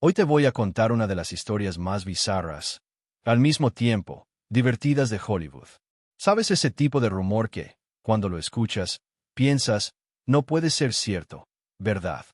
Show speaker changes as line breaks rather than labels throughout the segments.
Hoy te voy a contar una de las historias más bizarras, al mismo tiempo, divertidas de Hollywood. ¿Sabes ese tipo de rumor que, cuando lo escuchas, piensas, no puede ser cierto, verdad?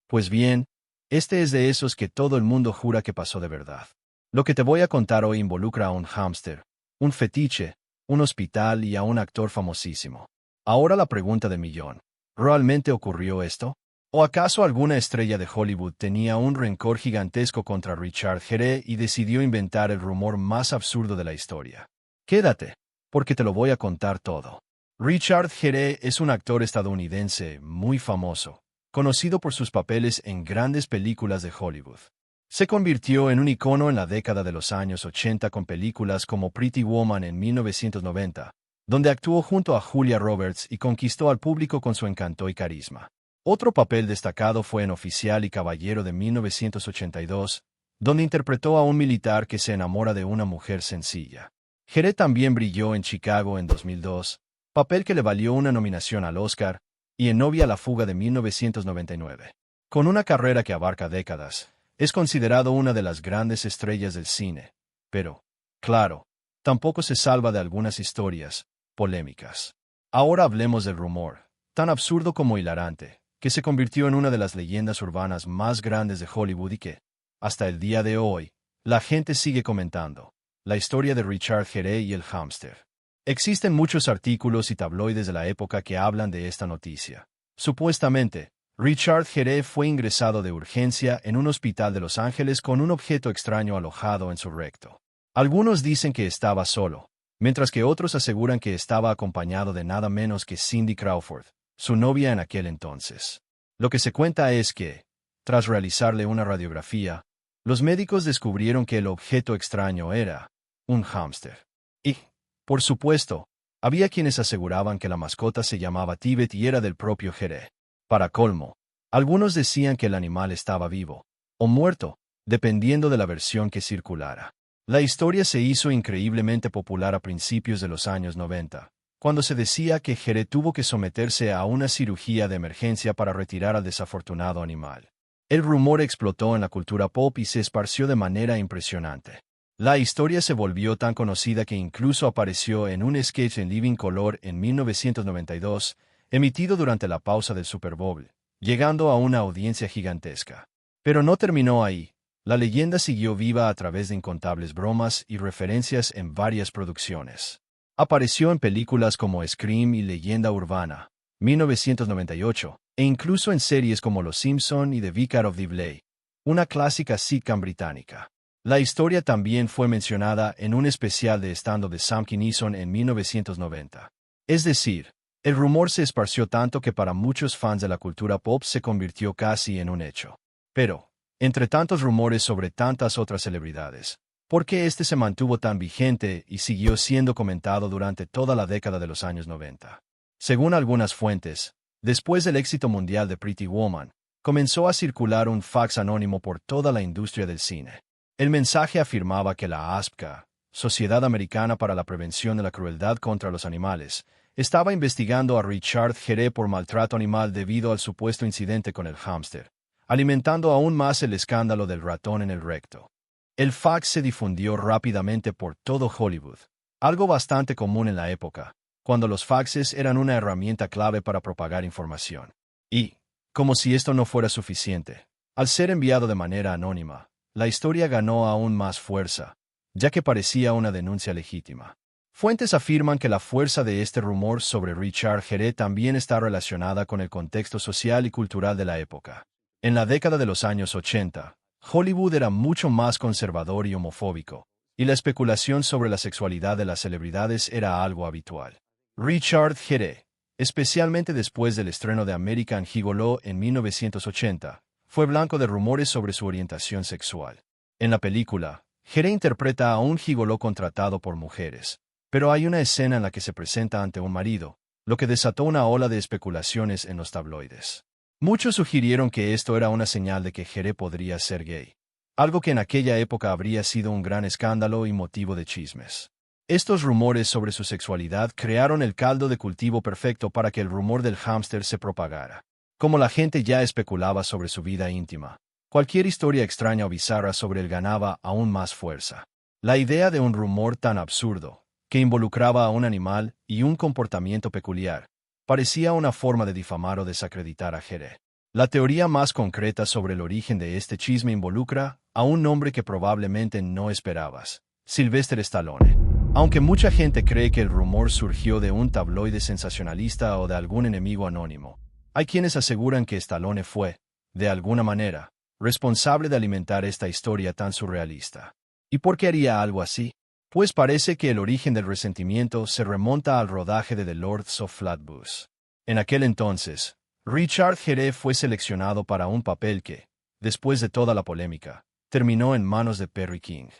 Pues bien, este es de esos que todo el mundo jura que pasó de verdad. Lo que te voy a contar hoy involucra a un hámster, un fetiche, un hospital y a un actor famosísimo. Ahora la pregunta del millón: ¿realmente ocurrió esto? ¿O acaso alguna estrella de Hollywood tenía un rencor gigantesco contra Richard Gere y decidió inventar el rumor más absurdo de la historia? Quédate, porque te lo voy a contar todo. Richard Gere es un actor estadounidense muy famoso, conocido por sus papeles en grandes películas de Hollywood. Se convirtió en un icono en la década de los años 80 con películas como Pretty Woman en 1990, donde actuó junto a Julia Roberts y conquistó al público con su encanto y carisma. Otro papel destacado fue en Oficial y Caballero de 1982, donde interpretó a un militar que se enamora de una mujer sencilla. Gere también brilló en Chicago en 2002, papel que le valió una nominación al Oscar, y en Novia a la fuga de 1999. Con una carrera que abarca décadas, es considerado una de las grandes estrellas del cine, pero, claro, tampoco se salva de algunas historias polémicas. Ahora hablemos del rumor, tan absurdo como hilarante, que se convirtió en una de las leyendas urbanas más grandes de Hollywood y que, hasta el día de hoy, la gente sigue comentando: la historia de Richard Gere y el hámster. Existen muchos artículos y tabloides de la época que hablan de esta noticia. Supuestamente, Richard Gere fue ingresado de urgencia en un hospital de Los Ángeles con un objeto extraño alojado en su recto. Algunos dicen que estaba solo, mientras que otros aseguran que estaba acompañado de nada menos que Cindy Crawford, su novia en aquel entonces. Lo que se cuenta es que, tras realizarle una radiografía, los médicos descubrieron que el objeto extraño era un hámster. Y, por supuesto, había quienes aseguraban que la mascota se llamaba Tibet y era del propio Gere. Para colmo, algunos decían que el animal estaba vivo o muerto, dependiendo de la versión que circulara. La historia se hizo increíblemente popular a principios de los años 90, cuando se decía que Gere tuvo que someterse a una cirugía de emergencia para retirar al desafortunado animal. El rumor explotó en la cultura pop y se esparció de manera impresionante. La historia se volvió tan conocida que incluso apareció en un sketch en Living Color en 1992, emitido durante la pausa del Super Bowl, llegando a una audiencia gigantesca. Pero no terminó ahí. La leyenda siguió viva a través de incontables bromas y referencias en varias producciones. Apareció en películas como Scream y Leyenda Urbana, 1998, e incluso en series como Los Simpson y The Vicar of Dibley, una clásica sitcom británica. La historia también fue mencionada en un especial de stand-up de Sam Kinison en 1990. Es decir, el rumor se esparció tanto que para muchos fans de la cultura pop se convirtió casi en un hecho. Pero, entre tantos rumores sobre tantas otras celebridades, ¿por qué este se mantuvo tan vigente y siguió siendo comentado durante toda la década de los años 90? Según algunas fuentes, después del éxito mundial de Pretty Woman, comenzó a circular un fax anónimo por toda la industria del cine. El mensaje afirmaba que la ASPCA, Sociedad Americana para la Prevención de la Crueldad contra los Animales, estaba investigando a Richard Gere por maltrato animal debido al supuesto incidente con el hámster, alimentando aún más el escándalo del ratón en el recto. El fax se difundió rápidamente por todo Hollywood, algo bastante común en la época, cuando los faxes eran una herramienta clave para propagar información. Y, como si esto no fuera suficiente, al ser enviado de manera anónima, la historia ganó aún más fuerza, ya que parecía una denuncia legítima. Fuentes afirman que la fuerza de este rumor sobre Richard Gere también está relacionada con el contexto social y cultural de la época. En la década de los años 80, Hollywood era mucho más conservador y homofóbico, y la especulación sobre la sexualidad de las celebridades era algo habitual. Richard Gere, especialmente después del estreno de American Gigolo en 1980, fue blanco de rumores sobre su orientación sexual. En la película, Gere interpreta a un gigoló contratado por mujeres, pero hay una escena en la que se presenta ante un marido, lo que desató una ola de especulaciones en los tabloides. Muchos sugirieron que esto era una señal de que Gere podría ser gay, algo que en aquella época habría sido un gran escándalo y motivo de chismes. Estos rumores sobre su sexualidad crearon el caldo de cultivo perfecto para que el rumor del hámster se propagara. Como la gente ya especulaba sobre su vida íntima, Cualquier historia extraña o bizarra sobre él ganaba aún más fuerza. La idea de un rumor tan absurdo, que involucraba a un animal y un comportamiento peculiar, parecía una forma de difamar o desacreditar a Jere. La teoría más concreta sobre el origen de este chisme involucra a un nombre que probablemente no esperabas: Sylvester Stallone. Aunque mucha gente cree que el rumor surgió de un tabloide sensacionalista o de algún enemigo anónimo, hay quienes aseguran que Stallone fue, de alguna manera, responsable de alimentar esta historia tan surrealista. ¿Y por qué haría algo así? Pues parece que el origen del resentimiento se remonta al rodaje de The Lords of Flatbush. En aquel entonces, Richard Gere fue seleccionado para un papel que, después de toda la polémica, terminó en manos de Perry King.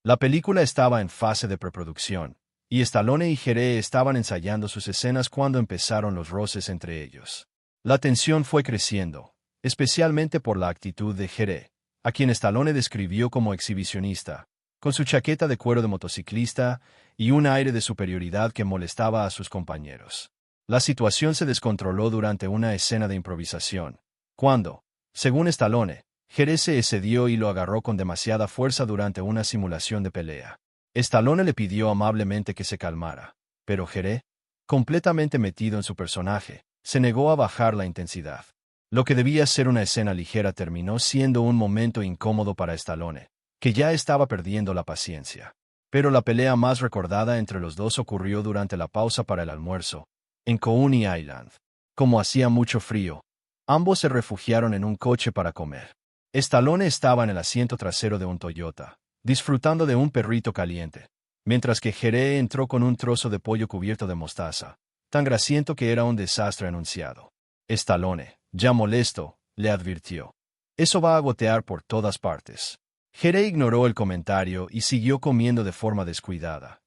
La película estaba en fase de preproducción, y Stallone y Gere estaban ensayando sus escenas cuando empezaron los roces entre ellos. La tensión fue creciendo, especialmente por la actitud de Gere, a quien Stallone describió como exhibicionista, con su chaqueta de cuero de motociclista y un aire de superioridad que molestaba a sus compañeros. La situación se descontroló durante una escena de improvisación, cuando, según Stallone, Gere se excedió y lo agarró con demasiada fuerza durante una simulación de pelea. Stallone le pidió amablemente que se calmara, pero Gere, completamente metido en su personaje, se negó a bajar la intensidad. Lo que debía ser una escena ligera terminó siendo un momento incómodo para Stallone, que ya estaba perdiendo la paciencia. Pero la pelea más recordada entre los dos ocurrió durante la pausa para el almuerzo, en Coney Island. Como hacía mucho frío, ambos se refugiaron en un coche para comer. Stallone estaba en el asiento trasero de un Toyota, disfrutando de un perrito caliente, mientras que Gere entró con un trozo de pollo cubierto de mostaza, tan grasiento que era un desastre anunciado. Stallone, ya molesto, le advirtió: «Eso va a gotear por todas partes». Gere ignoró el comentario y siguió comiendo de forma descuidada.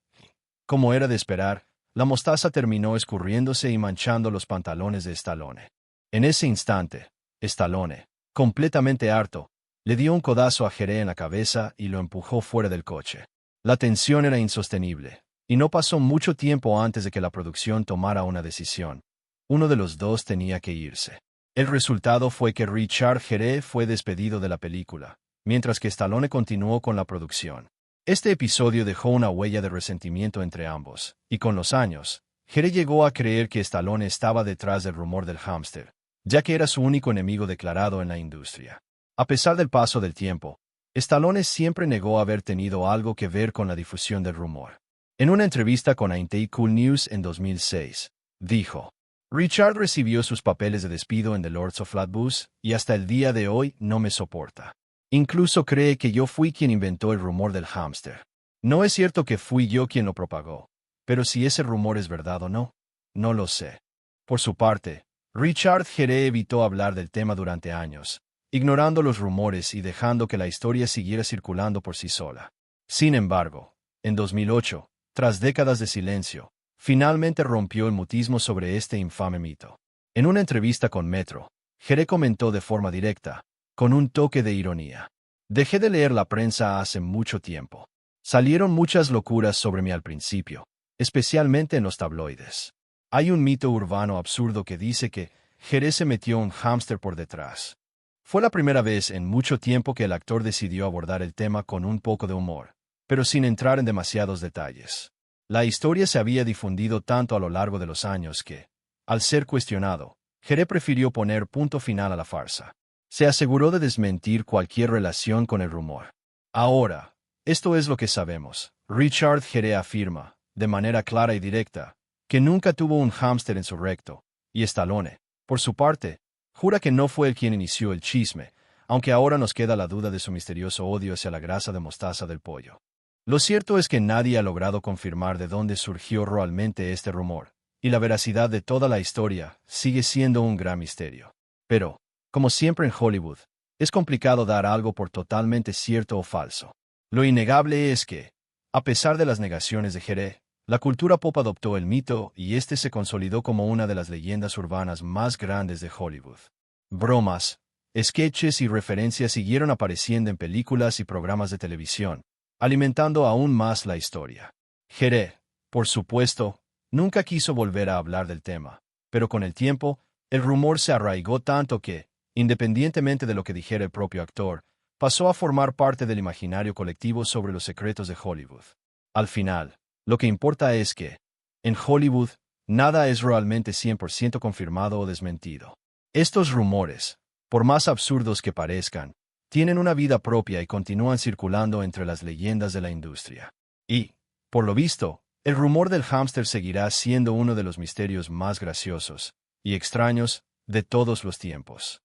Como era de esperar, la mostaza terminó escurriéndose y manchando los pantalones de Stallone. En ese instante, Stallone, completamente harto, le dio un codazo a Gere en la cabeza y lo empujó fuera del coche. La tensión era insostenible, y no pasó mucho tiempo antes de que la producción tomara una decisión. Uno de los dos tenía que irse. El resultado fue que Richard Gere fue despedido de la película, mientras que Stallone continuó con la producción. Este episodio dejó una huella de resentimiento entre ambos, y con los años, Gere llegó a creer que Stallone estaba detrás del rumor del hámster, ya que era su único enemigo declarado en la industria. A pesar del paso del tiempo, Stallone siempre negó haber tenido algo que ver con la difusión del rumor. En una entrevista con Ain't Cool News en 2006, dijo: «Richard recibió sus papeles de despido en The Lords of Flatbush y hasta el día de hoy no me soporta. Incluso cree que yo fui quien inventó el rumor del hámster. No es cierto que fui yo quien lo propagó, pero si ese rumor es verdad o no, no lo sé». Por su parte, Richard Gere evitó hablar del tema durante años, ignorando los rumores y dejando que la historia siguiera circulando por sí sola. Sin embargo, en 2008, tras décadas de silencio, finalmente rompió el mutismo sobre este infame mito. En una entrevista con Metro, Gere comentó de forma directa, con un toque de ironía: «Dejé de leer la prensa hace mucho tiempo. Salieron muchas locuras sobre mí al principio, especialmente en los tabloides. Hay un mito urbano absurdo que dice que Gere se metió un hámster por detrás». Fue la primera vez en mucho tiempo que el actor decidió abordar el tema con un poco de humor, pero sin entrar en demasiados detalles. La historia se había difundido tanto a lo largo de los años que, al ser cuestionado, Gere prefirió poner punto final a la farsa. Se aseguró de desmentir cualquier relación con el rumor. Ahora, esto es lo que sabemos. Richard Gere afirma, de manera clara y directa, que nunca tuvo un hámster en su recto, y Stallone, por su parte, jura que no fue él quien inició el chisme, aunque ahora nos queda la duda de su misterioso odio hacia la grasa de mostaza del pollo. Lo cierto es que nadie ha logrado confirmar de dónde surgió realmente este rumor, y la veracidad de toda la historia sigue siendo un gran misterio. Pero, como siempre en Hollywood, es complicado dar algo por totalmente cierto o falso. Lo innegable es que, a pesar de las negaciones de Gere, la cultura pop adoptó el mito y este se consolidó como una de las leyendas urbanas más grandes de Hollywood. Bromas, sketches y referencias siguieron apareciendo en películas y programas de televisión, alimentando aún más la historia. Gere, por supuesto, nunca quiso volver a hablar del tema, pero con el tiempo, el rumor se arraigó tanto que, independientemente de lo que dijera el propio actor, pasó a formar parte del imaginario colectivo sobre los secretos de Hollywood. Al final, lo que importa es que, en Hollywood, nada es realmente 100% confirmado o desmentido. Estos rumores, por más absurdos que parezcan, tienen una vida propia y continúan circulando entre las leyendas de la industria. Y, por lo visto, el rumor del hámster seguirá siendo uno de los misterios más graciosos y extraños de todos los tiempos.